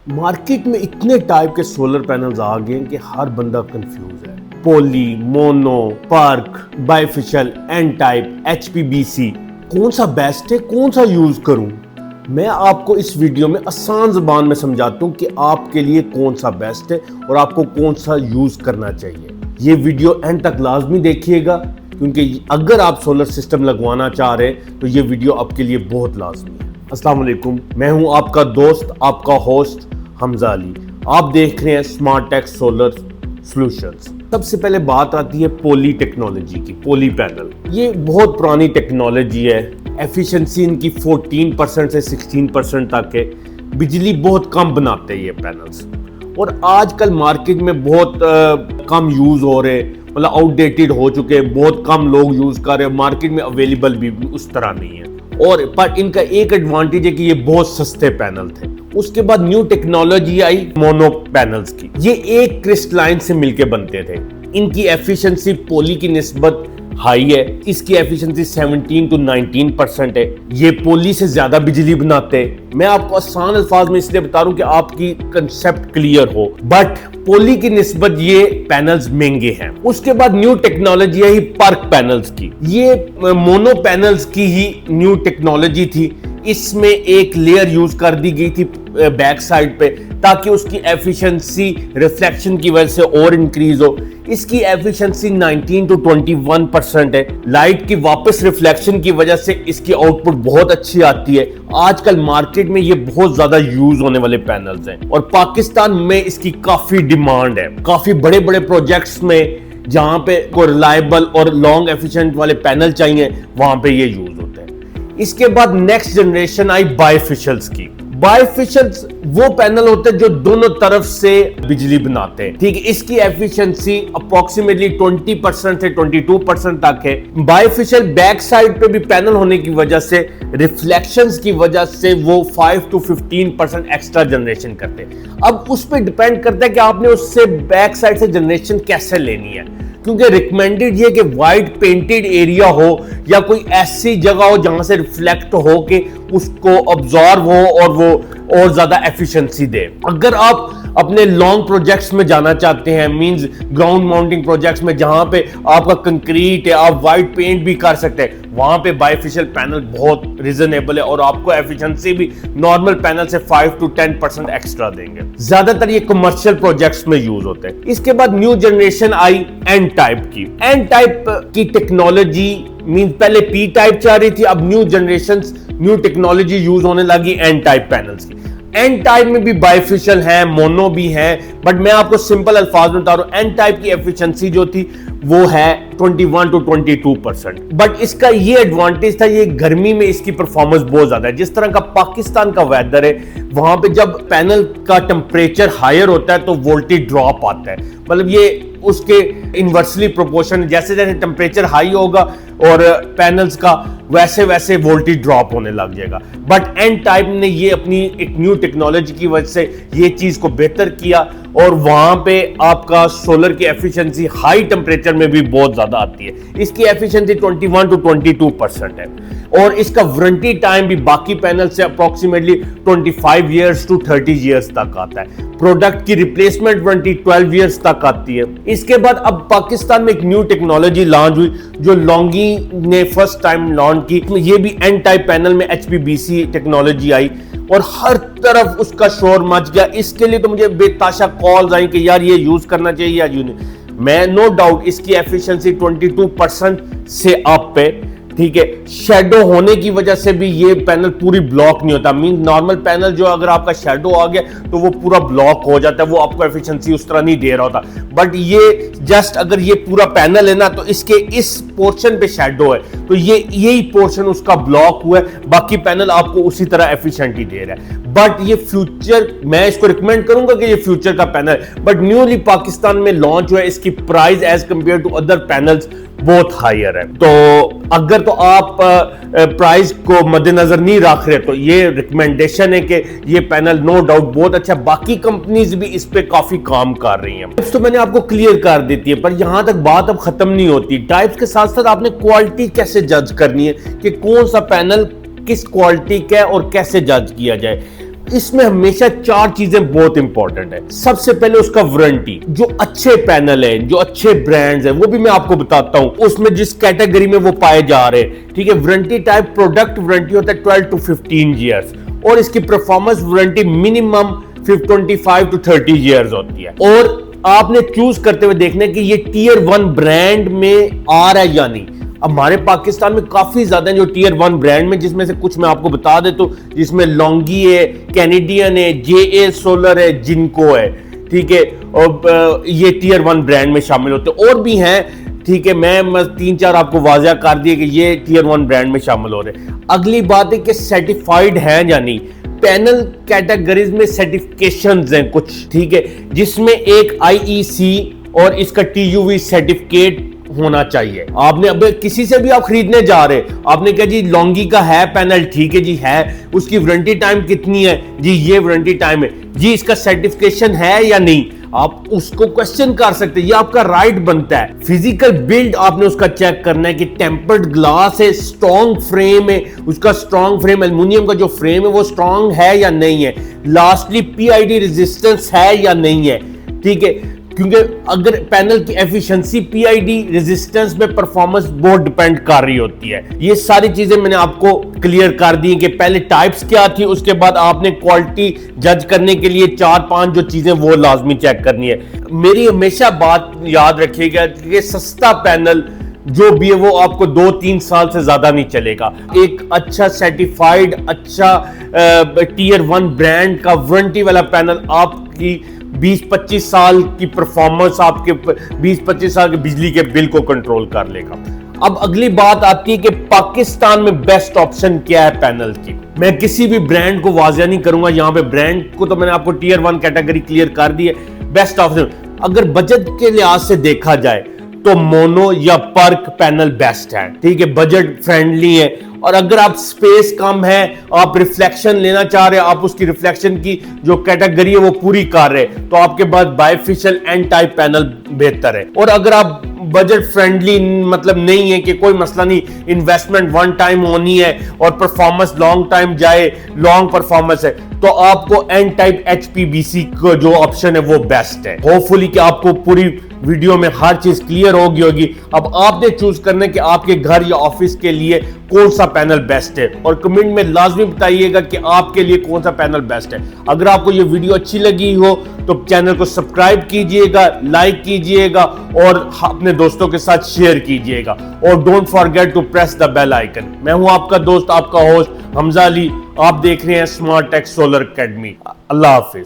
Market में इतने type के सोलर पैनल्स आ गए हैं कि हर बंदा कंफ्यूज है। Poly, mono, PERC, bifacial, N type, HPBC, कौन सा बेस्ट है, कौन सा यूज करूं? मैं आपको इस वीडियो में आसान ज़बान में समझाता हूं कि आपके लिए कौन सा बेस्ट है और आपको कौन सा यूज करना चाहिए। ये वीडियो एंड तक लाजमी देखिएगा, क्योंकि अगर आप सोलर सिस्टम लगवाना चाह रहे हैं तो ये वीडियो आपके लिए बहुत लाजमी है। अस्सलाम वालेकुम, मैं हूं आपका दोस्त, आपका होस्ट हमजा अली। आप देख रहे हैं स्मार्ट टेक सोलर सॉल्यूशंस। सबसे पहले बात आती है पोली टेक्नोलॉजी की। पोली पैनल ये बहुत पुरानी टेक्नोलॉजी है। एफिशिएंसी इनकी 14% से 16% तक है। बिजली बहुत कम बनाते हैं ये पैनल्स, और आजकल मार्केट में बहुत कम यूज हो रहे, मतलब आउटडेटेड हो चुके हैं, बहुत कम लोग यूज कर रहे हैं, मार्केट में अवेलेबल भी उस तरह नहीं है। और पर इनका एक एडवांटेज है कि ये बहुत सस्ते पैनल थे। उसके बाद न्यू टेक्नोलॉजी आई मोनो पैनल्स की। ये एक क्रिस्टलाइन से मिलके बनते थे। इनकी एफिशिएंसी पोली की निस्बत हाई है। इसकी एफिशिएंसी 17 to 19% है। ये पोली से ज्यादा बिजली बनाते हैं। मैं आपको आसान अल्फाज में इसलिए बता रहा हूं कि आपकी कंसेप्ट क्लियर हो, बट पोली की निस्बत ये पैनल्स महंगे हैं। उसके बाद न्यू टेक्नोलॉजी आई पर्क पैनल्स की। ये मोनो पैनल्स की ही न्यू टेक्नोलॉजी थी। इसमें एक लेयर यूज कर दी गई थी बैक साइड पे, ताकि उसकी एफिशिएंसी रिफ्लेक्शन की वजह से और इंक्रीज हो। इसकी एफिशिएंसी 19 to 21% है। लाइट की वापस रिफ्लेक्शन की वजह से इसकी आउटपुट बहुत अच्छी आती है। आजकल मार्केट में ये बहुत ज्यादा यूज होने वाले पैनल्स हैं, और पाकिस्तान में इसकी काफी डिमांड है। काफी बड़े बड़े प्रोजेक्ट्स में जहां पे को रिलायबल और लॉन्ग एफिशिएंट वाले पैनल चाहिए, वहां पे ये यूज होते हैं। इसके बाद नेक्स्ट जनरेशन आई बाइफेशियल्स की। बाइफेशियल्स वो पैनल होते हैं जो दोनों तरफ से बिजली बनाते हैं, ठीक है। इसकी एफिशिएंसी अप्रोक्सीमेटली 20% से 22% तक है। बाइफेशियल बैक साइड पे भी पैनल होने की वजह से, रिफ्लेक्शंस की वजह से वो 5 to 15% एक्स्ट्रा जनरेशन करते हैं। अब उस पर डिपेंड करता है कि आपने उससे बैक साइड से जनरेशन कैसे लेनी है, क्योंकि रिकमेंडेड ये कि वाइट पेंटेड एरिया हो या कोई ऐसी जगह हो जहां से रिफ्लेक्ट हो के उसको ऑब्जॉर्व हो और वो और ज्यादा एफिशिएंसी दे। अगर आप अपने लॉन्ग प्रोजेक्ट्स में जाना चाहते हैं, मींस ग्राउंड माउंटिंग प्रोजेक्ट्स में जहां पे आपका कंक्रीट है, आप वाइट पेंट भी कर सकते हैं, वहां पे बाइफेशियल पैनल बहुत रीजनेबल है और आपको एफिशिएंसी भी नॉर्मल पैनल से 5 to 10% एक्स्ट्रा देंगे। ज्यादातर ये कमर्शियल प्रोजेक्ट्स में यूज होते हैं। इसके बाद न्यू जनरेशन आई एन टाइप की। एन टाइप की टेक्नोलॉजी मींस पहले पी टाइप चल रही थी, अब new generation new technology use होने लगी एन टाइप पैनल्स की। एन टाइप में भी बाइफेशियल है, मोनो भी है, बट मैं आपको सिंपल अल्फाज में बता रहा हूं। एन टाइप की एफिशिएंसी जो थी वो है 21 to 22%। बट इसका ये एडवांटेज था, ये गर्मी में इसकी परफॉर्मेंस बहुत ज्यादा है। जिस तरह का पाकिस्तान का वेदर है, वहां पे जब पैनल का टेम्परेचर हायर होता है तो वोल्टेज ड्रॉप आता है। मतलब ये उसके इनवर्सली प्रोपोर्शन, जैसे जैसे टेम्परेचर हाई होगा और पैनल्स का, वैसे वैसे वोल्टेज ड्रॉप होने लग जाएगा। बट एन टाइप ने ये अपनी एक न्यू टेक्नोलॉजी की वजह से ये चीज को बेहतर किया, और वहां पे आपका सोलर की एफिशिएंसी हाई टेम्परेचर में भी बहुत ज्यादा आती है। इसकी एफिशिएंसी 21 to 22% है, और इसका वारंटी टाइम भी बाकी पैनल से अप्रोक्सीमेटली 25 years to 30 years तक आता है। प्रोडक्ट की रिप्लेसमेंट वारंटी 12 years तक आती है। इसके बाद अब पाकिस्तान में एक न्यू टेक्नोलॉजी लॉन्च हुई जो लोंगी ने फर्स्ट टाइम लॉन्च की। ये भी एन टाइप पैनल में एचपीबीसी टेक्नोलॉजी आई, और हर तरफ उसका शोर मच गया। इसके लिए तो मुझे बेताशा कॉल्स आई कि यार ये यूज करना चाहिए या यूज नहीं। मैं नो डाउट इसकी एफिशिएंसी 22% से अप पे, ठीक है। शेडो होने की वजह से भी ये पैनल पूरी ब्लॉक नहीं होता। मीन नॉर्मल पैनल जो अगर आपका शेडो आ गया तो वो पूरा ब्लॉक हो जाता है, वो आपको एफिशिएंसी उस तरह नहीं दे रहा होता। बट ये जस्ट अगर ये पूरा पैनल है ना, तो इसके इस पोर्शन पे शेडो है, तो ये यही पोर्शन उसका ब्लॉक हुआ है, बाकी पैनल आपको उसी तरह एफिशिएंटली दे रहा है। बट ये फ्यूचर, मैं इसको रिकमेंड करूंगा कि ये फ्यूचर का पैनल है, बट न्यूली पाकिस्तान में लॉन्च हुआ है। इसकी price as compare to other panels बहुत हायर है। तो अगर तो आप प्राइस को मद्देनजर नहीं रख रहे तो ये रिकमेंडेशन है कि ये पैनल नो डाउट बहुत अच्छा। बाकी कंपनीज भी इस पे काफी काम कर रही हैं। तो मैंने आपको क्लियर कर देती है, पर यहां तक बात अब खत्म नहीं होती। टाइप्स के साथ साथ आपने क्वालिटी कैसे जज करनी है कि कौन सा पैनल किस क्वालिटी का है और कैसे जज किया जाए। इसमें हमेशा 4 चीजें बहुत इंपॉर्टेंट है। सबसे पहले उसका वारंटी, जो अच्छे पैनल है, जो अच्छे ब्रांड्स है, वो भी मैं आपको बताता हूं उसमें जिस कैटेगरी में वो पाए जा रहे हैं, ठीक है। वारंटी टाइप प्रोडक्ट वारंटी होता है 12 to 15 ईयर्स, और इसकी performance warranty minimum 25 to 30 years होती है। और आपने चूज करते हुए देखना है कि ये टीयर 1 ब्रांड में आ रहा है या नहीं। हमारे पाकिस्तान में काफी ज्यादा जो टीयर 1 ब्रांड में, जिसमें से कुछ मैं आपको बता देता हूं, जिसमें लॉन्गी है, कैनेडियन है, JA सोलर है, जिनको है, ठीक है, और ये टीयर 1 ब्रांड में शामिल होते हैं। और भी हैं, ठीक है, मैं 3-4 आपको वाज़ा कर दिए कि ये टीयर 1 ब्रांड में शामिल हो रहे हैं। अगली बात है कि सर्टिफाइड है या नहीं। पैनल कैटेगरीज में सर्टिफिकेशंस हैं कुछ, ठीक है, जिसमें एक IEC और इसका TUV सर्टिफिकेट होना चाहिए। आपने अब किसी से भी आप खरीदने जा रहे, आपने कहा जी लॉन्गी का है पैनल, ठीक है जी है, उसकी वारंटी टाइम कितनी है जी, ये वारंटी टाइम है जी, इसका सर्टिफिकेशन है या नहीं, आप उसको क्वेश्चन कर सकते हैं, ये आपका राइट बनता है। फिजिकल बिल्ड आपने उसका चेक करना है कि टेम्पर्ड ग्लास है, स्ट्रॉन्ग फ्रेम है, उसका स्ट्रॉन्ग फ्रेम, एल्युमिनियम का जो फ्रेम है वो स्ट्रॉन्ग है या नहीं है। लास्टली PID रेजिस्टेंस है या नहीं है, ठीक है, क्योंकि अगर पैनल की एफिशिएंसी PID रेजिस्टेंस में परफॉर्मेंस बहुत डिपेंड कर रही होती है। ये सारी चीजें मैंने आपको क्लियर कर दी कि पहले टाइप्स क्या थी, उसके बाद आपने क्वालिटी जज करने के लिए 4-5 जो चीजें वो लाजमी चेक करनी है। मेरी हमेशा बात याद रखिएगा कि सस्ता पैनल जो भी है वो आपको 2-3 साल से ज्यादा नहीं चलेगा। एक अच्छा सर्टिफाइड, अच्छा टीयर 1 ब्रांड का वारंटी वाला पैनल आपकी 20-25 साल की परफॉर्मेंस, आपके 20-25 साल के बिजली के बिल को कंट्रोल कर लेगा। अब अगली बात आती है कि पाकिस्तान में बेस्ट ऑप्शन क्या है पैनल की। मैं किसी भी ब्रांड को वाज़िया नहीं करूंगा, यहां पे ब्रांड को तो मैंने आपको टीयर 1 कैटेगरी क्लियर कर दी है। बेस्ट ऑप्शन अगर बजट के लिहाज से देखा जाए तो मोनो या पर्क पैनल बेस्ट है, ठीक है, बजट फ्रेंडली है। और अगर आप स्पेस कम है, आप रिफ्लेक्शन लेना चाह रहे हैं, आप उसकी रिफ्लेक्शन की जो कैटेगरी है वो पूरी कर रहे हैं, तो आपके पास बाइफेशियल एन टाइप पैनल बेहतर है। और अगर आप बजट फ्रेंडली मतलब नहीं है कि कोई मसला नहीं, इन्वेस्टमेंट 1 टाइम होनी है और परफॉर्मेंस लॉन्ग टाइम जाए, लॉन्ग परफॉर्मेंस है, तो आपको एन टाइप HPBC का जो ऑप्शन है वो बेस्ट है। होपफुली कि आपको पूरी वीडियो में हर चीज क्लियर होगी। अब आपने चूज करना है कि आपके घर या ऑफिस के लिए कौन सा पैनल बेस्ट है, और कमेंट में लाजमी बताइएगा कि आपके लिए कौन सा पैनल बेस्ट है। अगर आपको ये वीडियो अच्छी लगी हो तो चैनल को सब्सक्राइब कीजिएगा, लाइक कीजिएगा और अपने दोस्तों के साथ शेयर कीजिएगा, और don't forget to press the bell icon. मैं हूं आपका दोस्त, आपका होस्ट हमजा अली। आप देख रहे हैं स्मार्ट टेक सोलर एकेडमी। अल्लाह हाफिज।